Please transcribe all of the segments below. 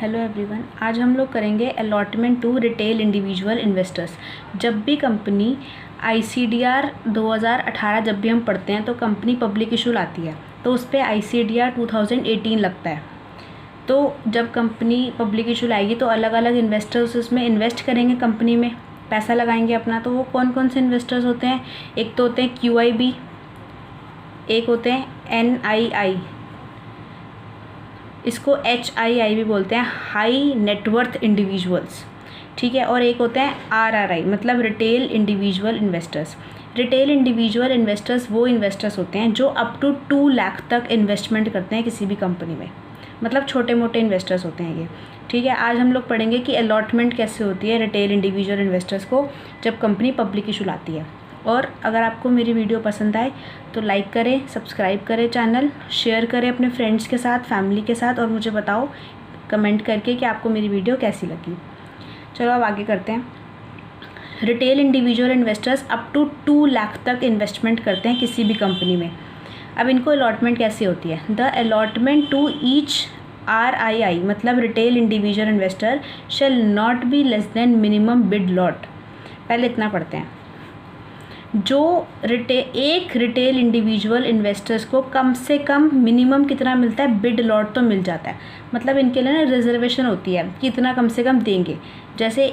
Hello everyone, आज हम लोग करेंगे allotment to retail individual investors. जब भी कंपनी ICDR 2018 जब भी हम पढ़ते हैं तो कंपनी पब्लिक इशू लाती है तो उस पर ICDR 2018 लगता है। तो जब कंपनी पब्लिक इशू लाएगी तो अलग अलग इन्वेस्टर्स उसमें इन्वेस्ट करेंगे, कंपनी में पैसा लगाएंगे अपना। तो वो कौन कौन से इन्वेस्टर्स होते हैं? एक तो होते हैं QIB, एक होते हैं NII, इसको HII भी बोलते हैं, हाई नेटवर्थ इंडिविजुअल्स, ठीक है। और एक होता है RRI, मतलब retail individual investors. Retail individual investors वो इन्वेस्टर्स होते हैं जो अप टू 2 लाख तक इन्वेस्टमेंट करते हैं किसी भी कंपनी में, मतलब छोटे मोटे इन्वेस्टर्स होते हैं ये, ठीक है। आज हम लोग पढ़ेंगे कि अलॉटमेंट कैसे होती है रिटेल इंडिविजुअल इन्वेस्टर्स को जब कंपनी पब्लिक इशू लाती है। और अगर आपको मेरी वीडियो पसंद आए तो लाइक करें, सब्सक्राइब करें चैनल, शेयर करें अपने फ्रेंड्स के साथ, फैमिली के साथ, और मुझे बताओ कमेंट करके कि आपको मेरी वीडियो कैसी लगी। चलो अब आगे करते हैं। Retail individual investors up to 2 lakh तक इन्वेस्टमेंट करते हैं किसी भी कंपनी में। अब इनको अलॉटमेंट कैसी होती है? The allotment to each RII, मतलब retail individual investor, shall not be less than minimum bid lot. पहले इतना पढ़ते हैं। जो एक रिटेल इंडिविजुअल इन्वेस्टर्स को कम से कम मिनिमम कितना मिलता है? बिड लॉट तो मिल जाता है, मतलब इनके लिए ना रिजर्वेशन होती है कि इतना कम से कम देंगे। जैसे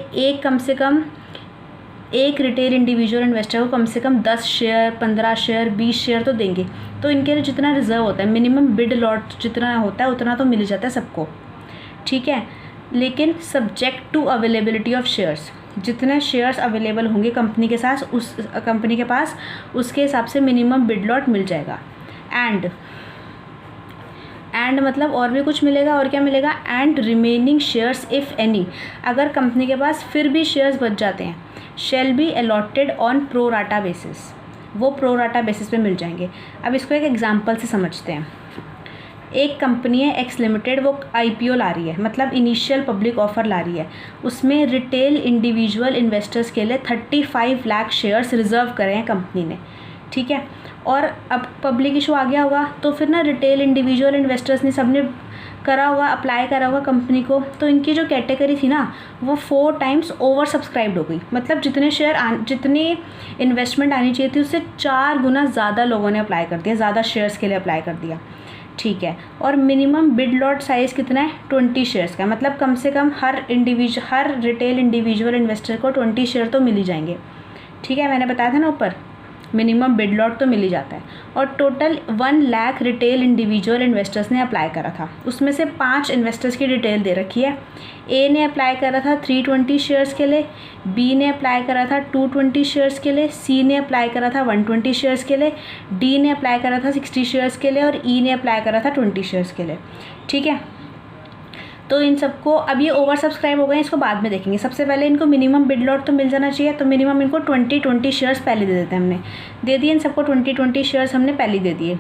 एक रिटेल इंडिविजुअल इन्वेस्टर को कम से कम 10 शेयर, 15 शेयर, 20 शेयर तो देंगे। तो इनके लिए जितना रिजर्व होता है, मिनिमम बिड लॉट जितना होता है उतना तो मिल जाता है सबको, ठीक है। लेकिन subject to availability of shares, जितने शेयर्स अवेलेबल होंगे कंपनी के साथ, उस कंपनी के पास, उसके हिसाब से मिनिमम बिड लॉट मिल जाएगा। एंड मतलब और भी कुछ मिलेगा, और क्या मिलेगा? And remaining shares if any, अगर कंपनी के पास फिर भी शेयर्स बच जाते हैं, shall be allotted on pro rata basis, वो प्रो राटा बेसिस पे मिल जाएंगे। अब इसको एक एग्जांपल से समझते हैं। एक कंपनी है एक्स लिमिटेड, वो IPO ला रही है, मतलब इनिशियल पब्लिक ऑफ़र ला रही है। उसमें रिटेल इंडिविजुअल इन्वेस्टर्स के लिए 35 लाख शेयर्स रिज़र्व करे हैं कंपनी ने, ठीक है। और अब पब्लिक इशू आ गया होगा तो फिर ना रिटेल इंडिविजुअल इन्वेस्टर्स ने सबने करा होगा, अप्लाई करा होगा कंपनी को, तो इनकी जो कैटेगरी थी ना वो 4 टाइम्स ओवर सब्सक्राइब्ड हो गई। मतलब जितनी इन्वेस्टमेंट आनी चाहिए थी उससे 4 गुना ज़्यादा लोगों ने अप्लाई कर दिया, ज़्यादा शेयर्स के लिए अप्लाई कर दिया, ठीक है। और मिनिमम बिड लॉट साइज़ कितना है? 20 शेयर्स का, मतलब कम से कम हर रिटेल इंडिविजुअल इन्वेस्टर को 20 शेयर तो मिल ही जाएंगे, ठीक है। मैंने बताया था ना ऊपर, मिनिमम बिड लॉट तो मिल ही जाता है। और total 1 lakh retail individual investors ने अप्लाई करा था। उसमें से 5 इन्वेस्टर्स की डिटेल दे रखी है। A ने अप्लाई करा था 320 शेयर्स के लिए, B ने अप्लाई करा था 220 शेयर्स के लिए, C ने अप्लाई करा था 120 शेयर्स के लिए, D ने अप्लाई करा था 60 शेयर्स के लिए, और E ने अप्लाई करा था 20 शेयर्स के लिए, ठीक है। तो इन सबको, अब ये ओवर सब्सक्राइब हो गए, इसको बाद में देखेंगे। सबसे पहले इनको मिनिमम बिड लॉट तो मिल जाना चाहिए, तो मिनिमम इनको 20 शेयर्स पहले दे देते हैं। हमने दे दिए इन सबको 20 शेयर्स, हमने पहले दे दिए,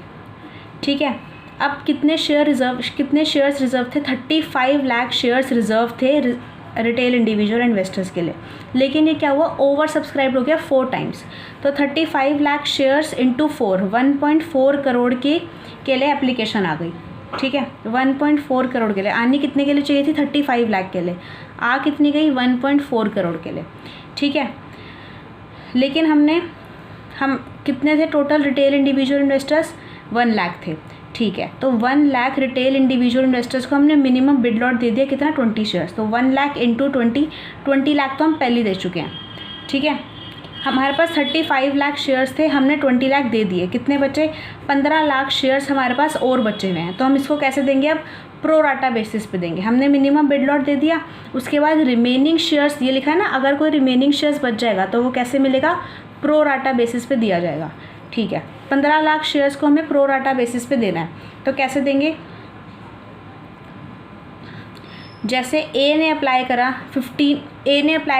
ठीक है। अब कितने शेयर्स रिजर्व थे? 35 लाख शेयर्स रिजर्व थे रिटेल इंडिविजुअल इन्वेस्टर्स के लिए। लेकिन ये क्या हुआ? ओवर सब्सक्राइब हो गया 4 टाइम्स। तो 35 लाख शेयर्स इंटू 4, 1.4 करोड़ के लिए एप्लीकेशन आ गई, ठीक है। 1.4 करोड़ के लिए आनी कितने के लिए चाहिए थी? 35 लाख के लिए। आ कितनी गई? 1.4 करोड़ के लिए, ठीक है। लेकिन हम कितने थे total retail individual investors? 1 lakh थे, ठीक है। तो 1 लाख रिटेल इंडिविजुअल इन्वेस्टर्स को हमने मिनिमम बिड लॉट दे दिया, कितना? 20 शेयर्स। तो 1 लाख इंटू 20 लाख तो हम पहले दे चुके हैं, ठीक है। हमारे पास 35 लाख शेयर्स थे, हमने 20 लाख दे दिए, कितने बचे? 15 लाख शेयर्स हमारे पास और बचे हुए हैं। तो हम इसको कैसे देंगे? अब प्रो राटा बेसिस पे देंगे। हमने मिनिमम बिड लॉट दे दिया, उसके बाद रिमेनिंग शेयर्स, ये लिखा है ना, अगर कोई रिमेनिंग शेयर्स बच जाएगा तो वो कैसे मिलेगा? प्रो राटा बेसिस पे दिया जाएगा, ठीक है। 15 लाख शेयर्स को हमें प्रो राटा बेसिस पे देना है, तो कैसे देंगे? जैसे A ने अप्लाई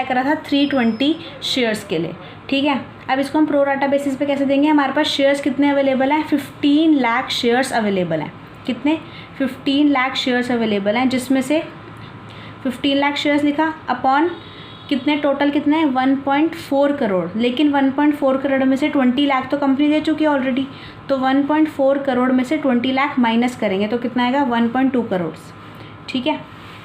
करा था 320 शेयर्स के लिए, ठीक है। अब इसको हम प्रो राटा बेसिस पे कैसे देंगे? हमारे पास शेयर्स कितने अवेलेबल हैं? 15 लाख शेयर्स अवेलेबल हैं। कितने? 15 लाख शेयर्स अवेलेबल हैं, जिसमें से 15 लाख शेयर्स लिखा अपॉन कितने, टोटल कितने हैं? 1.4 करोड़। लेकिन 1.4 करोड़ में से 20 लाख तो कंपनी दे चुकी है ऑलरेडी, तो 1.4 करोड़ में से 20 लाख माइनस करेंगे तो कितना आएगा? 1.2 करोड़, ठीक है।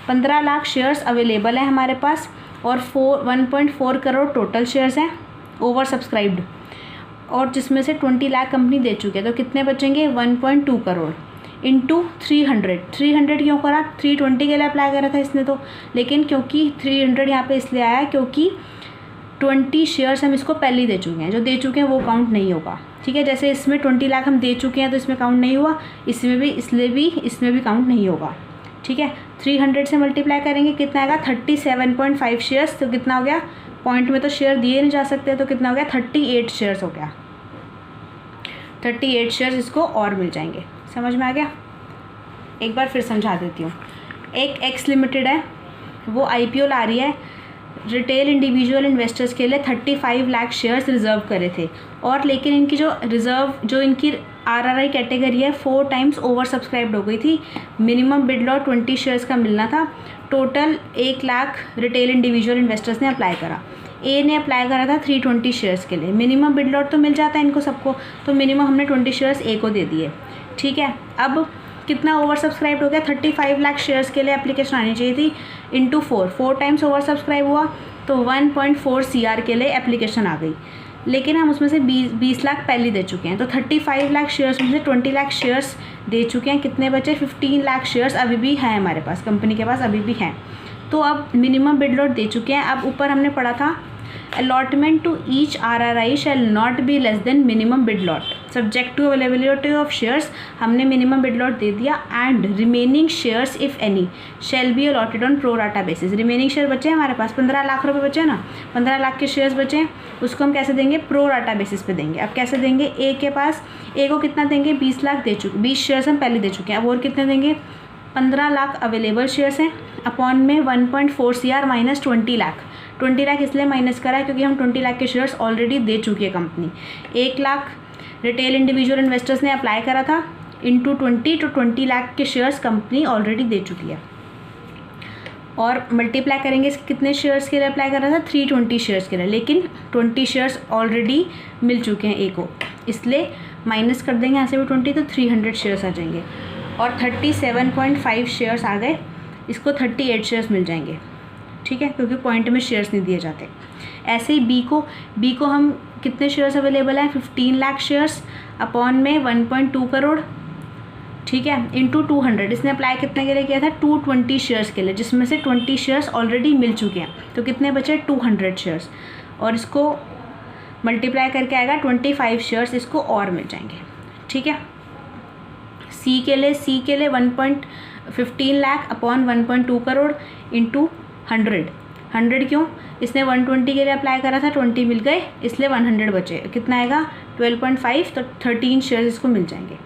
15 लाख शेयर्स अवेलेबल हैं हमारे पास और 1.4 करोड़ टोटल शेयर्स हैं ओवर सब्सक्राइब्ड, और जिसमें से 20 लाख कंपनी दे चुकी है, तो कितने बचेंगे 1.2 करोड़ इंटू 300 क्यों करा, 320 के लिए अप्लाई करा था इसने तो, लेकिन क्योंकि 300 यहाँ पे इसलिए आया क्योंकि 20 शेयर्स हम इसको पहले ही दे चुके हैं, जो दे चुके हैं वो काउंट नहीं होगा। ठीक है, जैसे इसमें 20 लाख हम दे चुके हैं तो इसमें काउंट नहीं हुआ, इसमें भी काउंट नहीं होगा। ठीक है, 300 से मल्टीप्लाई करेंगे कितना आएगा 37.5 शेयर्स, तो कितना हो गया, पॉइंट में तो शेयर दिए नहीं जा सकते, तो कितना हो गया 38 शेयर्स हो गया, 38 शेयर्स इसको और मिल जाएंगे। समझ में आ गया? एक बार फिर समझा देती हूँ। एक एक्स लिमिटेड है, वो IPO ला रही है, रिटेल इंडिविजुअल इन्वेस्टर्स के लिए 35 लाख शेयर्स रिज़र्व करे थे, और लेकिन इनकी जो इनकी RRI कैटेगरी है 4 टाइम्स ओवर सब्सक्राइब्ड हो गई थी, मिनिमम बिड लॉट 20 शेयर्स का मिलना था, total 1 lakh retail individual investors ने अप्लाई करा। ए ने अप्लाई करा था 320 शेयर्स के लिए, मिनिमम बिड लॉट तो मिल जाता है इनको सबको, तो मिनिमम हमने 20 शेयर्स ए को दे दिए। ठीक है, अब कितना ओवर सब्सक्राइब हो गया, 35 लाख शेयर्स के लिए एप्लीकेशन आनी चाहिए थी, इंटू 4 टाइम्स ओवर सब्सक्राइब हुआ, तो 1.4 CR के लिए एप्लीकेशन आ गई, लेकिन हम उसमें से 20 लाख पहले दे चुके हैं, तो 35 लाख शेयर्स में से 20 लाख शेयर्स दे चुके हैं, कितने बचे 15 लाख शेयर्स अभी भी हैं हमारे पास, कंपनी के पास अभी भी हैं। तो अब मिनिमम बिड लॉट दे चुके हैं। अब ऊपर हमने पढ़ा था allotment to each RRI shall not be less than minimum bid lot subject to availability of shares, हमने मिनिमम बिड लॉट दे दिया, and remaining shares if any shall be allotted on pro rata basis. Remaining share बचे हैं हमारे पास, 15 लाख रुपए बचे हैं ना, 15 लाख के शेयर्स बचे हैं, उसको हम कैसे देंगे, प्रो राटा बेसिस पे देंगे। अब कैसे देंगे, ए के पास, ए को कितना देंगे, 20 लाख दे चुके, 20 शेयर्स हम पहले दे चुके हैं, अब और कितने देंगे, 15 लाख अवेलेबल शेयर्स हैं, अपॉन में 1.4 CR माइनस 20 लाख। 20 लाख इसलिए माइनस करा है क्योंकि हम 20 लाख के शेयर्स ऑलरेडी दे चुकी है company. 1 lakh retail individual investors ने अप्लाई करा था, इंटू 20, तो 20 लाख के शेयर्स कंपनी ऑलरेडी दे चुकी है, और मल्टीप्लाई करेंगे इसके कितने शेयर्स के लिए अप्लाई करा था, 320 शेयर्स के लिए, लेकिन 20 शेयर्स ऑलरेडी मिल चुके हैं ए को, इसलिए माइनस कर देंगे यहाँ से भी 20, तो 300 शेयर्स आ जाएंगे, और 37.5 शेयर्स आ गए, इसको 38 शेयर्स मिल जाएंगे। ठीक है, क्योंकि पॉइंट में शेयर्स नहीं दिए जाते। ऐसे ही बी को हम कितने शेयर्स अवेलेबल हैं, 15 लाख शेयर्स, अपॉन में 1.2 करोड़, ठीक है, इंटू 200, इसने अप्लाई कितने के लिए किया था, 220 शेयर्स के लिए, जिसमें से 20 शेयर्स ऑलरेडी मिल चुके हैं, तो कितने बचे 200 शेयर्स, और इसको मल्टीप्लाई करके आएगा 25 शेयर्स इसको और मिल जाएंगे। ठीक है, सी के लिए 1.15 लाख अपॉन 1.2 करोड़ इंटू 100 क्यों, इसने 120 के लिए अप्लाई करा था, 20 मिल गए, इसलिए 100 बचे, कितना आएगा 12.5, तो 13 शेयर्स इसको मिल जाएंगे।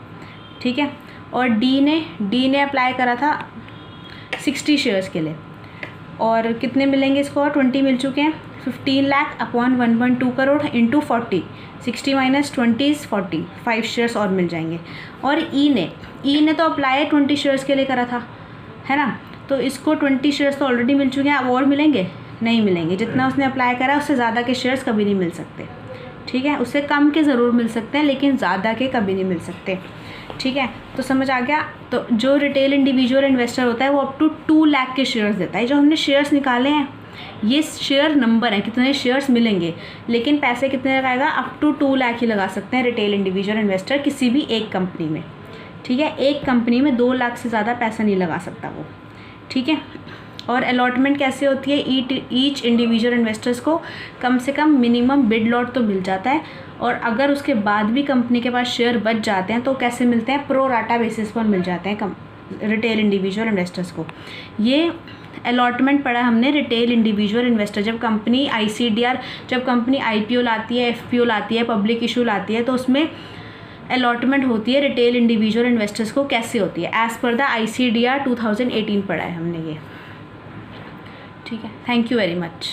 ठीक है, और डी ने अप्लाई करा था 60 शेयर्स के लिए, और कितने मिलेंगे इसको, 20 मिल चुके हैं, 15 lakh upon 1.2 crore into 40, 60 minus 20 is 40, 5 shares और मिल जाएंगे। और ई ने तो अप्लाई 20 शेयर्स के लिए करा था, है ना, तो इसको 20 शेयर्स तो ऑलरेडी मिल चुके हैं, अब और मिलेंगे, नहीं मिलेंगे, जितना उसने अप्लाई करा उससे ज़्यादा के शेयर्स कभी नहीं मिल सकते। ठीक है, उससे कम के ज़रूर मिल सकते हैं, लेकिन ज़्यादा के कभी नहीं मिल सकते। ठीक है, तो समझ आ गया। तो जो रिटेल इंडिविजुअल इन्वेस्टर होता है वो अप टू 2 लाख के शेयर्स देता है। जो हमने शेयर्स निकाले हैं ये शेयर नंबर है, कितने शेयर्स मिलेंगे, लेकिन पैसे कितने लगाएगा, अप टू 2 लाख ही लगा सकते हैं रिटेल इंडिविजुअल इन्वेस्टर किसी भी एक कंपनी में। ठीक है, एक कंपनी में 2 लाख से ज़्यादा पैसा नहीं लगा सकता वो। ठीक है, और अलॉटमेंट कैसे होती है, ईच इंडिविजुअल इन्वेस्टर्स को कम से कम मिनिमम बिड लॉट तो मिल जाता है, और अगर उसके बाद भी कंपनी के पास शेयर बच जाते हैं तो कैसे मिलते हैं, प्रो राटा बेसिस पर मिल जाते हैं रिटेल इंडिविजुअल इन्वेस्टर्स को। ये अलॉटमेंट पढ़ा हमने रिटेल इंडिविजुअल इन्वेस्टर, जब कंपनी ICDR, जब कंपनी IPO लाती है, FPO लाती है, पब्लिक इशू लाती है, तो उसमें अलॉटमेंट होती है रिटेल इंडिविजुअल इन्वेस्टर्स को, कैसे होती है, एज़ पर द ICDR 2018 पढ़ा है हमने ये। ठीक है, थैंक यू वेरी मच।